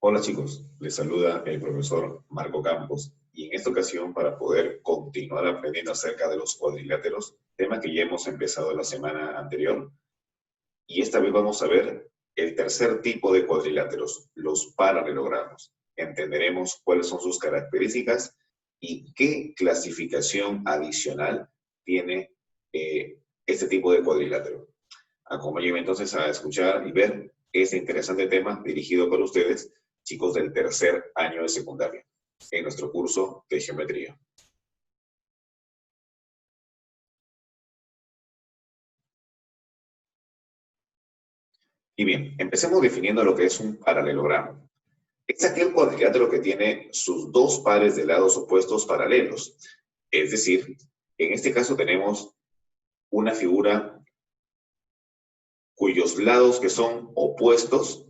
Hola chicos, les saluda el profesor Marco Campos y en esta ocasión para poder continuar aprendiendo acerca de los cuadriláteros, tema que ya hemos empezado la semana anterior, y esta vez vamos a ver el tercer tipo de cuadriláteros, los paralelogramos. Entenderemos cuáles son sus características y qué clasificación adicional tiene este tipo de cuadrilátero. Acompáñenme entonces a escuchar y ver este interesante tema dirigido para ustedes, chicos del tercer año de secundaria, en nuestro curso de geometría. Y bien, empecemos definiendo lo que es un paralelogramo. Es aquel cuadrilátero que tiene sus dos pares de lados opuestos paralelos. Es decir, en este caso tenemos una figura cuyos lados que son opuestos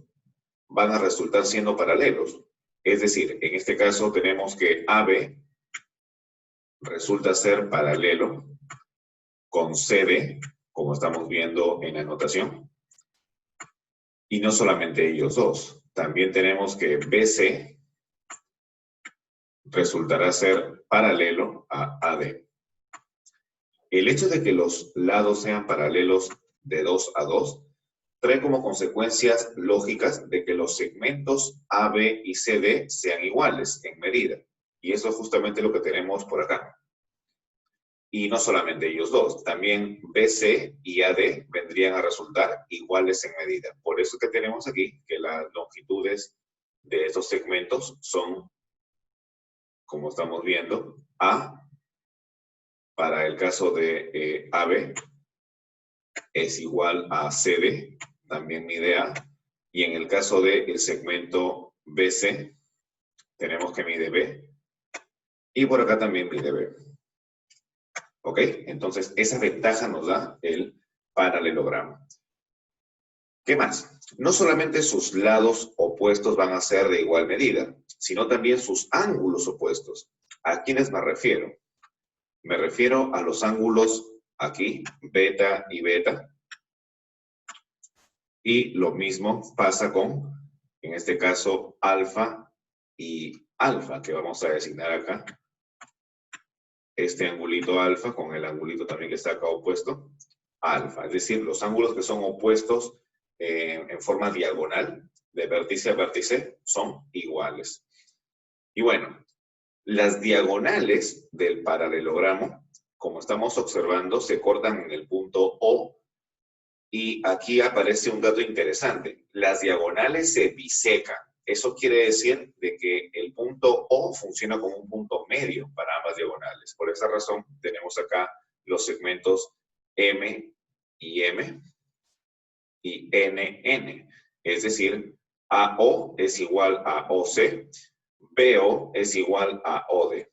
van a resultar siendo paralelos. Es decir, en este caso tenemos que AB resulta ser paralelo con CD, como estamos viendo en la notación. Y no solamente ellos dos, también tenemos que BC resultará ser paralelo a AD. El hecho de que los lados sean paralelos de 2 a 2 trae como consecuencias lógicas de que los segmentos AB y CD sean iguales en medida. Y eso es justamente lo que tenemos por acá. Y no solamente ellos dos, también BC y AD vendrían a resultar iguales en medida. Por eso que tenemos aquí que las longitudes de estos segmentos son, como estamos viendo, A, para el caso de AB, es igual a CD, también mide A, y en el caso del segmento BC, tenemos que mide B, y por acá también mide B. ¿Ok? Entonces, esa ventaja nos da el paralelogramo. ¿Qué más? No solamente sus lados opuestos van a ser de igual medida, sino también sus ángulos opuestos. ¿A quiénes me refiero? Me refiero a los ángulos aquí, beta y beta. Y lo mismo pasa con, en este caso, alfa y alfa, que vamos a designar acá. Este angulito alfa con el angulito también que está acá opuesto, alfa. Es decir, los ángulos que son opuestos en forma diagonal, de vértice a vértice, son iguales. Y bueno, las diagonales del paralelogramo, como estamos observando, se cortan en el punto O. Y aquí aparece un dato interesante. Las diagonales se bisecan. Eso quiere decir de que el punto O funciona como un punto medio para ambas diagonales. Por esa razón tenemos acá los segmentos M y M y NN. Es decir, AO es igual a OC, BO es igual a OD.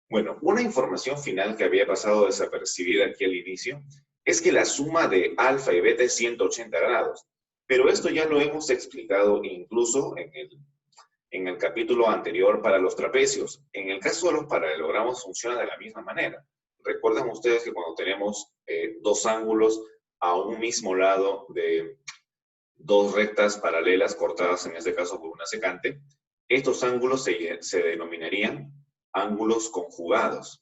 Bueno, una información final que había pasado desapercibida aquí al inicio es que la suma de alfa y beta es 180 grados. Pero esto ya lo hemos explicado incluso en el capítulo anterior para los trapecios. En el caso de los paralelogramos funciona de la misma manera. Recuerdan ustedes que cuando tenemos dos ángulos a un mismo lado de dos rectas paralelas cortadas, en este caso por una secante, estos ángulos se denominarían ángulos conjugados.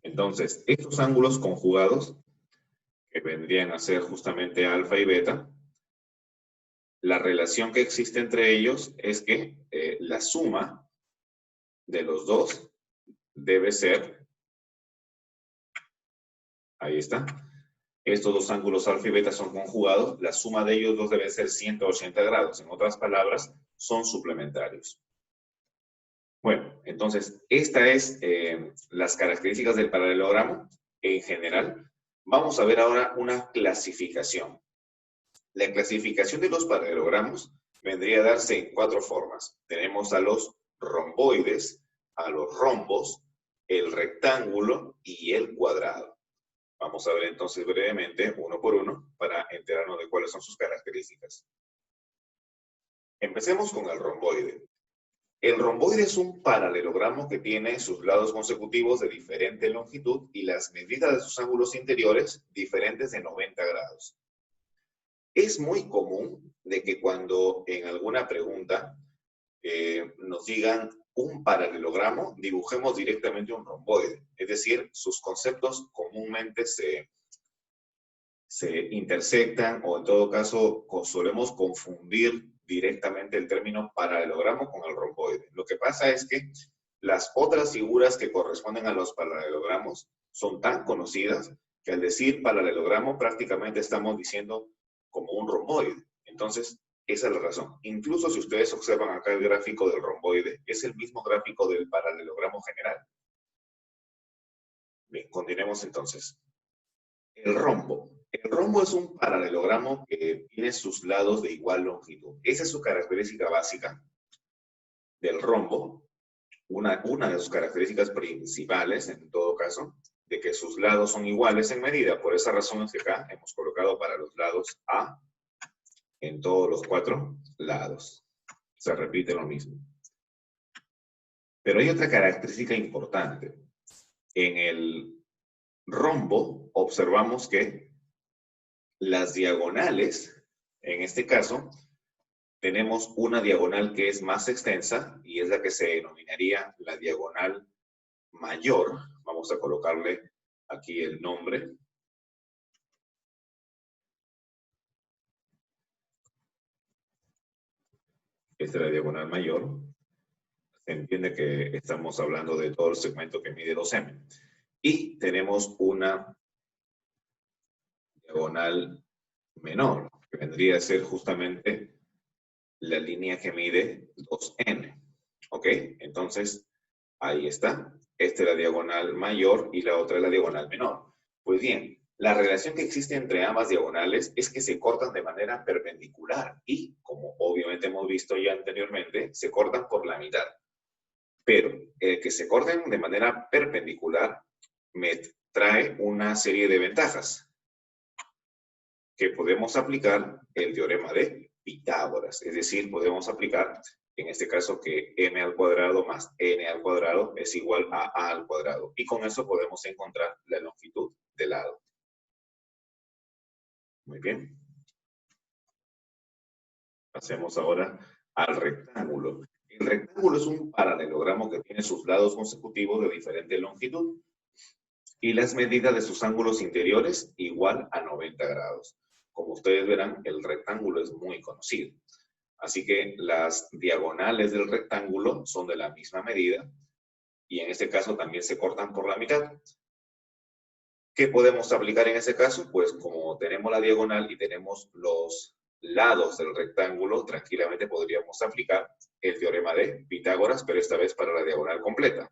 Entonces, estos ángulos conjugados, que vendrían a ser justamente alfa y beta, la relación que existe entre ellos es que la suma de los dos debe ser, ahí está, estos dos ángulos alfa y beta son conjugados, la suma de ellos dos debe ser 180 grados. En otras palabras, son suplementarios. Bueno, entonces, estas es las características del paralelogramo en general. Vamos a ver ahora una clasificación. La clasificación de los paralelogramos vendría a darse en 4 formas. Tenemos a los romboides, a los rombos, el rectángulo y el cuadrado. Vamos a ver entonces brevemente, uno por uno, para enterarnos de cuáles son sus características. Empecemos con el romboide. El romboide es un paralelogramo que tiene sus lados consecutivos de diferente longitud y las medidas de sus ángulos interiores diferentes de 90 grados. Es muy común de que cuando en alguna pregunta nos digan un paralelogramo, dibujemos directamente un romboide. Es decir, sus conceptos comúnmente se intersectan o en todo caso solemos confundir directamente el término paralelogramo con el romboide. Lo que pasa es que las otras figuras que corresponden a los paralelogramos son tan conocidas que al decir paralelogramo prácticamente estamos diciendo como un romboide. Entonces, esa es la razón. Incluso si ustedes observan acá el gráfico del romboide, es el mismo gráfico del paralelogramo general. Bien, continuemos entonces. El rombo. El rombo es un paralelogramo que tiene sus lados de igual longitud. Esa es su característica básica del rombo. Una de sus características principales, en todo caso, de que sus lados son iguales en medida. Por esa razón es que acá hemos colocado para los lados A en todos los 4 lados. Se repite lo mismo. Pero hay otra característica importante. En el rombo observamos que las diagonales, en este caso, tenemos una diagonal que es más extensa y es la que se denominaría la diagonal mayor. Vamos a colocarle aquí el nombre. Esta es la diagonal mayor. Se entiende que estamos hablando de todo el segmento que mide 2M. Y tenemos una diagonal menor, que vendría a ser justamente la línea que mide 2N. ¿Ok? Entonces, ahí está. Esta es la diagonal mayor y la otra es la diagonal menor. Pues bien, la relación que existe entre ambas diagonales es que se cortan de manera perpendicular y, como obviamente hemos visto ya anteriormente, se cortan por la mitad. Pero el que se corten de manera perpendicular me trae una serie de ventajas que podemos aplicar el teorema de Pitágoras. Es decir, podemos aplicar, en este caso, que m al cuadrado más n al cuadrado es igual a al cuadrado. Y con eso podemos encontrar la longitud del lado. Muy bien. Pasemos ahora al rectángulo. El rectángulo es un paralelogramo que tiene sus lados consecutivos de diferente longitud y las medidas de sus ángulos interiores igual a 90 grados. Como ustedes verán, el rectángulo es muy conocido. Así que las diagonales del rectángulo son de la misma medida y en este caso también se cortan por la mitad. ¿Qué podemos aplicar en ese caso? Pues como tenemos la diagonal y tenemos los lados del rectángulo, tranquilamente podríamos aplicar el teorema de Pitágoras, pero esta vez para la diagonal completa.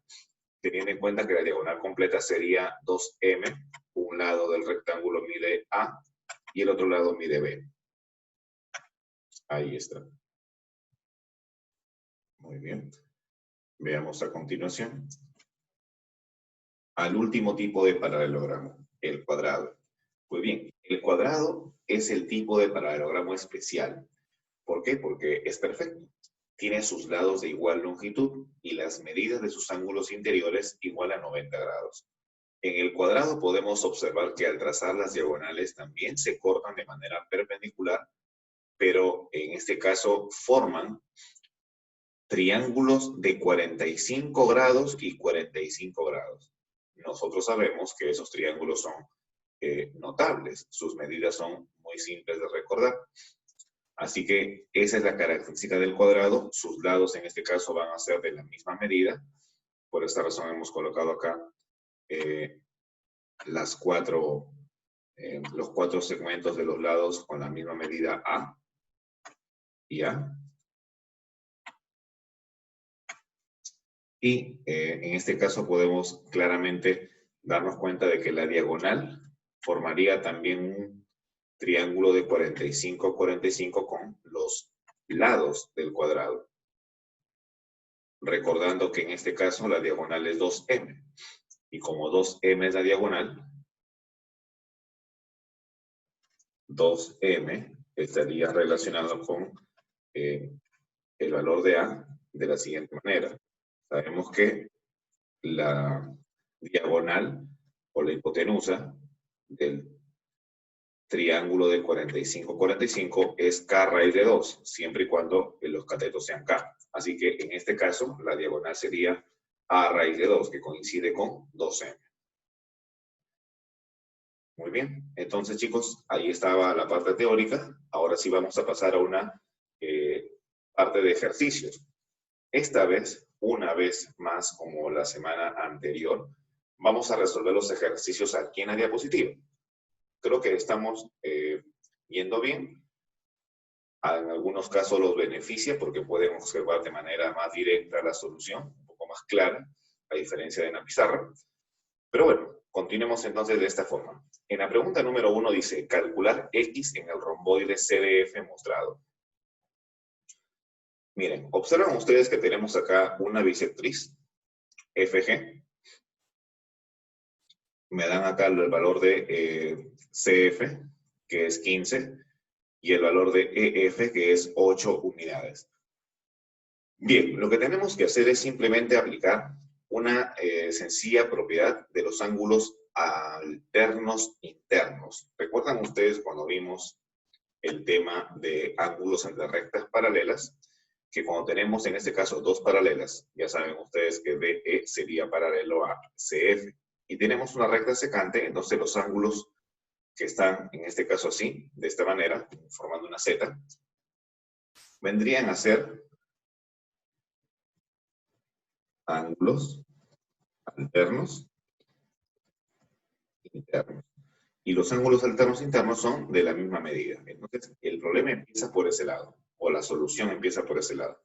Teniendo en cuenta que la diagonal completa sería 2M, un lado del rectángulo mide A y el otro lado mide B. Ahí está. Muy bien. Veamos a continuación al último tipo de paralelogramo, el cuadrado. Pues bien, el cuadrado es el tipo de paralelogramo especial. ¿Por qué? Porque es perfecto. Tiene sus lados de igual longitud y las medidas de sus ángulos interiores igual a 90 grados. En el cuadrado podemos observar que al trazar las diagonales también se cortan de manera perpendicular, pero en este caso forman triángulos de 45 grados y 45 grados. Nosotros sabemos que esos triángulos son notables, sus medidas son muy simples de recordar. Así que esa es la característica del cuadrado, sus lados en este caso van a ser de la misma medida, por esta razón hemos colocado acá los 4 segmentos de los lados con la misma medida A y A. Y en este caso podemos claramente darnos cuenta de que la diagonal formaría también un triángulo de 45-45 con los lados del cuadrado. Recordando que en este caso la diagonal es 2M. Y como 2M es la diagonal, 2M estaría relacionado con el valor de A de la siguiente manera. Sabemos que la diagonal o la hipotenusa del triángulo de 45-45 es K raíz de 2, siempre y cuando los catetos sean K. Así que en este caso, la diagonal sería A raíz de 2, que coincide con 2M. Muy bien, entonces chicos, ahí estaba la parte teórica. Ahora sí vamos a pasar a una parte de ejercicios. Esta vez, una vez más como la semana anterior, vamos a resolver los ejercicios aquí en la diapositiva. Creo que estamos yendo bien. En algunos casos los beneficia porque pueden observar de manera más directa la solución, un poco más clara, a diferencia de la pizarra. Pero bueno, continuemos entonces de esta forma. En la pregunta número 1 dice, calcular X en el romboide CDF mostrado. Miren, observan ustedes que tenemos acá una bisectriz, FG. Me dan acá el valor de CF, que es 15, y el valor de EF, que es 8 unidades. Bien, lo que tenemos que hacer es simplemente aplicar una sencilla propiedad de los ángulos alternos internos. ¿Recuerdan ustedes cuando vimos el tema de ángulos entre rectas paralelas? Que cuando tenemos en este caso dos paralelas, ya saben ustedes que DE sería paralelo a CF. Y tenemos una recta secante, entonces los ángulos que están en este caso así, de esta manera, formando una Z, vendrían a ser ángulos alternos internos. Y los ángulos alternos internos son de la misma medida. Entonces, el problema empieza por ese lado, o la solución empieza por ese lado.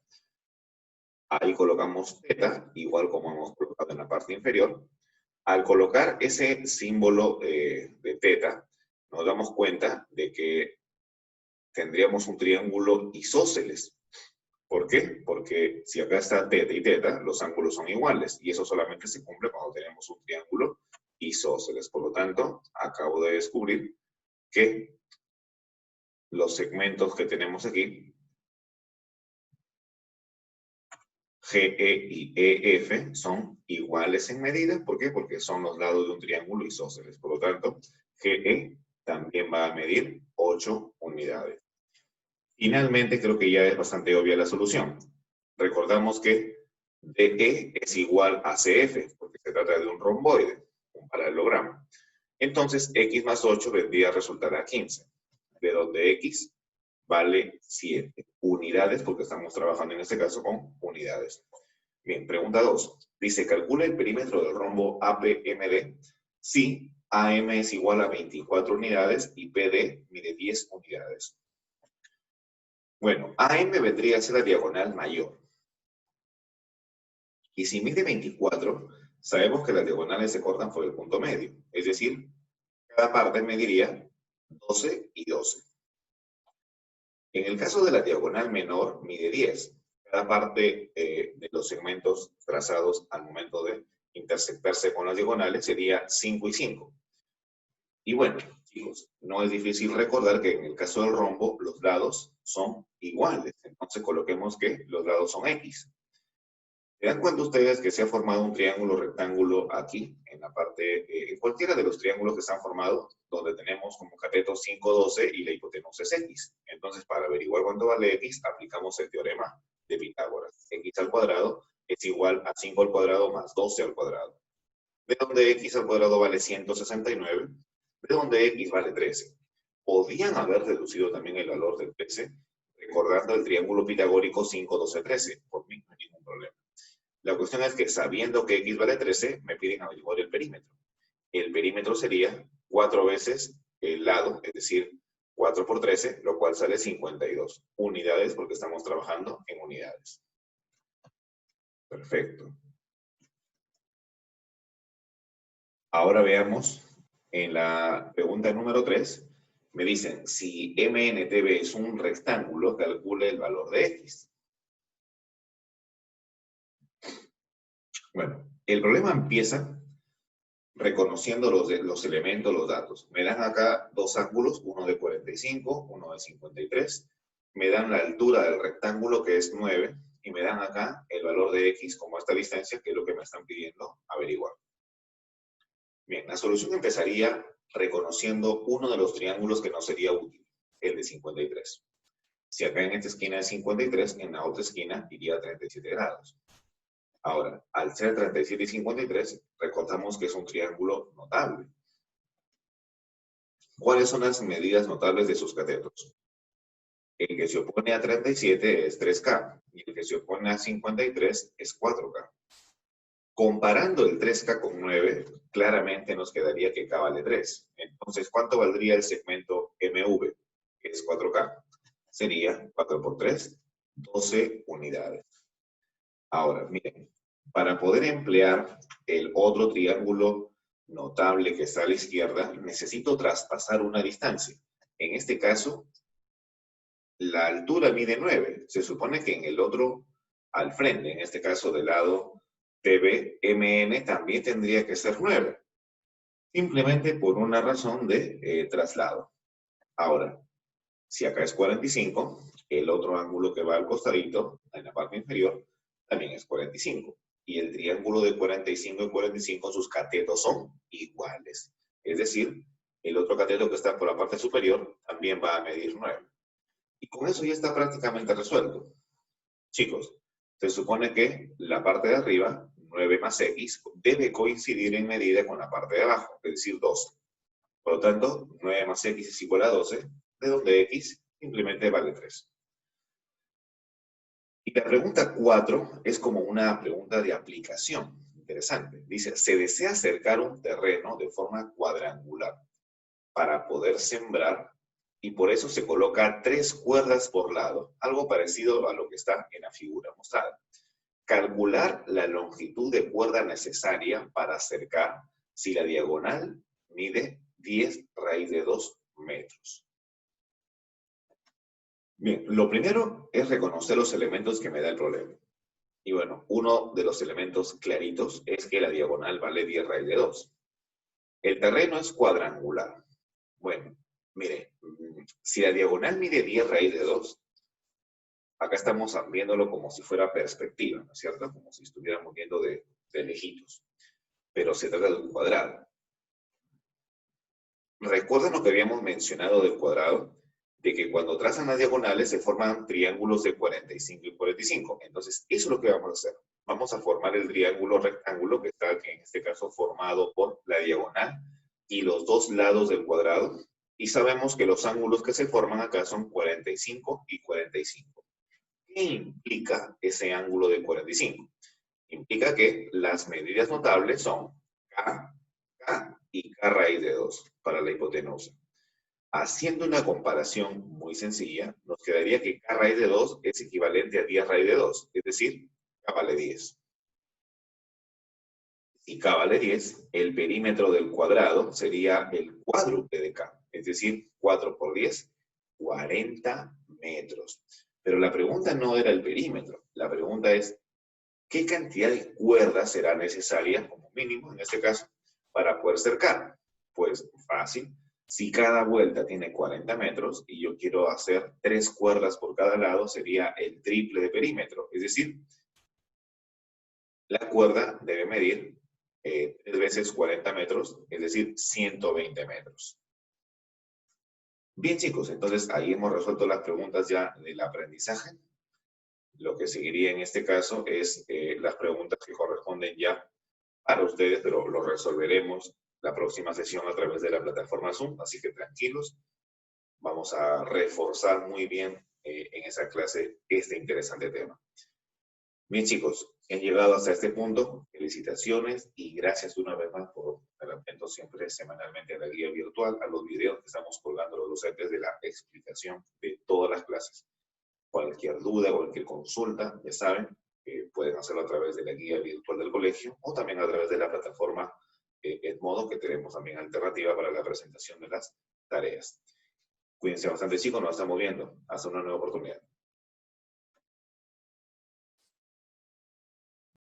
Ahí colocamos θ, igual como hemos colocado en la parte inferior. Al colocar ese símbolo de θ, nos damos cuenta de que tendríamos un triángulo isósceles. ¿Por qué? Porque si acá está θ y θ, los ángulos son iguales, y eso solamente se cumple cuando tenemos un triángulo isósceles. Por lo tanto, acabo de descubrir que los segmentos que tenemos aquí, GE y EF, son iguales en medida. ¿Por qué? Porque son los lados de un triángulo isósceles. Por lo tanto, GE también va a medir 8 unidades. Finalmente, creo que ya es bastante obvia la solución. Recordamos que DE es igual a CF, porque se trata de un romboide, un paralelogramo. Entonces, X más 8 vendría a resultar a 15, de donde X vale 7 unidades, porque estamos trabajando en este caso con unidades. Bien, pregunta 2. Dice, calcula el perímetro del rombo APMD si AM es igual a 24 unidades y PD mide 10 unidades. Bueno, AM vendría a ser la diagonal mayor. Y si mide 24, sabemos que las diagonales se cortan por el punto medio. Es decir, cada parte mediría 12 y 12. En el caso de la diagonal menor, mide 10. Cada parte de los segmentos trazados al momento de intersectarse con las diagonales sería 5 y 5. Y bueno, chicos, no es difícil recordar que en el caso del rombo, los lados son iguales. Entonces coloquemos que los lados son X. ¿Se dan cuenta ustedes que se ha formado un triángulo rectángulo aquí, en la parte, en cualquiera de los triángulos que se han formado, donde tenemos como cateto 5, 12 y la hipotenusa es X? Entonces, para averiguar cuánto vale X, aplicamos el teorema de Pitágoras. X al cuadrado es igual a 5 al cuadrado más 12 al cuadrado. De donde X al cuadrado vale 169, de donde X vale 13. Podían haber reducido también el valor del 13, recordando el triángulo pitagórico 5, 12, 13. Por mí no hay ningún problema. La cuestión es que sabiendo que X vale 13, me piden averiguar el perímetro. El perímetro sería 4 veces el lado, es decir, 4 por 13, lo cual sale 52 unidades porque estamos trabajando en unidades. Perfecto. Ahora veamos en la pregunta número 3. Me dicen, si MNTB es un rectángulo, calcule el valor de X. Bueno, el problema empieza reconociendo los elementos, los datos. Me dan acá dos ángulos, uno de 45, uno de 53. Me dan la altura del rectángulo, que es 9, y me dan acá el valor de x como esta distancia, que es lo que me están pidiendo averiguar. Bien, la solución empezaría reconociendo uno de los triángulos que no sería útil, el de 53. Si acá en esta esquina es 53, en la otra esquina iría a 37 grados. Ahora, al ser 37 y 53, recordamos que es un triángulo notable. ¿Cuáles son las medidas notables de sus catetos? El que se opone a 37 es 3K y el que se opone a 53 es 4K. Comparando el 3K con 9, claramente nos quedaría que K vale 3. Entonces, ¿cuánto valdría el segmento MV? Que es 4K. Sería 4 por 3, 12 unidades. Ahora, miren, para poder emplear el otro triángulo notable que está a la izquierda, necesito traspasar una distancia. En este caso, la altura mide 9. Se supone que en el otro, al frente, en este caso del lado TBMN, también tendría que ser 9. Simplemente por una razón de traslado. Ahora, si acá es 45, el otro ángulo que va al costadito, en la parte inferior, también es 45. Y el triángulo de 45 y 45, sus catetos son iguales. Es decir, el otro cateto que está por la parte superior también va a medir 9. Y con eso ya está prácticamente resuelto. Chicos, se supone que la parte de arriba, 9 más x, debe coincidir en medida con la parte de abajo, es decir, 12. Por lo tanto, 9 más x es igual a 12, de donde x simplemente vale 3. Y la pregunta 4 es como una pregunta de aplicación. Interesante. Dice, se desea acercar un terreno de forma cuadrangular para poder sembrar y por eso se coloca 3 cuerdas por lado, algo parecido a lo que está en la figura mostrada. Calcular la longitud de cuerda necesaria para acercar si la diagonal mide 10 raíz de 2 metros. Bien, lo primero es reconocer los elementos que me da el problema. Y bueno, uno de los elementos claritos es que la diagonal vale 10 raíz de 2. El terreno es cuadrangular. Bueno, mire, si la diagonal mide 10 raíz de 2, acá estamos viéndolo como si fuera perspectiva, ¿no es cierto? Como si estuviéramos viendo de lejitos. Pero se trata de un cuadrado. ¿Recuerdan lo que habíamos mencionado del cuadrado? De que cuando trazan las diagonales se forman triángulos de 45 y 45. Entonces, eso es lo que vamos a hacer. Vamos a formar el triángulo rectángulo que está en este caso formado por la diagonal y los dos lados del cuadrado. Y sabemos que los ángulos que se forman acá son 45 y 45. ¿Qué implica ese ángulo de 45? Implica que las medidas notables son K, K y K raíz de 2 para la hipotenusa. Haciendo una comparación muy sencilla, nos quedaría que K raíz de 2 es equivalente a 10 raíz de 2, es decir, K vale 10. Si K vale 10, el perímetro del cuadrado sería el cuádruple de K, es decir, 4 por 10, 40 metros. Pero la pregunta no era el perímetro, la pregunta es, ¿qué cantidad de cuerdas será necesaria, como mínimo en este caso, para poder cercar? Pues fácil. Si cada vuelta tiene 40 metros y yo quiero hacer 3 cuerdas por cada lado, sería el triple de perímetro. Es decir, la cuerda debe medir 3 veces 40 metros, es decir, 120 metros. Bien, chicos, entonces ahí hemos resuelto las preguntas ya del aprendizaje. Lo que seguiría en este caso es las preguntas que corresponden ya para ustedes, pero lo resolveremos la próxima sesión a través de la plataforma Zoom, así que tranquilos. Vamos a reforzar muy bien en esa clase este interesante tema. Bien, chicos, si han llegado hasta este punto, felicitaciones y gracias una vez más por estar atentos siempre semanalmente a la guía virtual, a los videos que estamos colgando los docentes de la explicación de todas las clases. Cualquier duda, cualquier consulta, ya saben, pueden hacerlo a través de la guía virtual del colegio o también a través de la plataforma Edmodo, que tenemos también alternativa para la presentación de las tareas. Cuídense bastante, chicos, nos estamos viendo. Hasta una nueva oportunidad.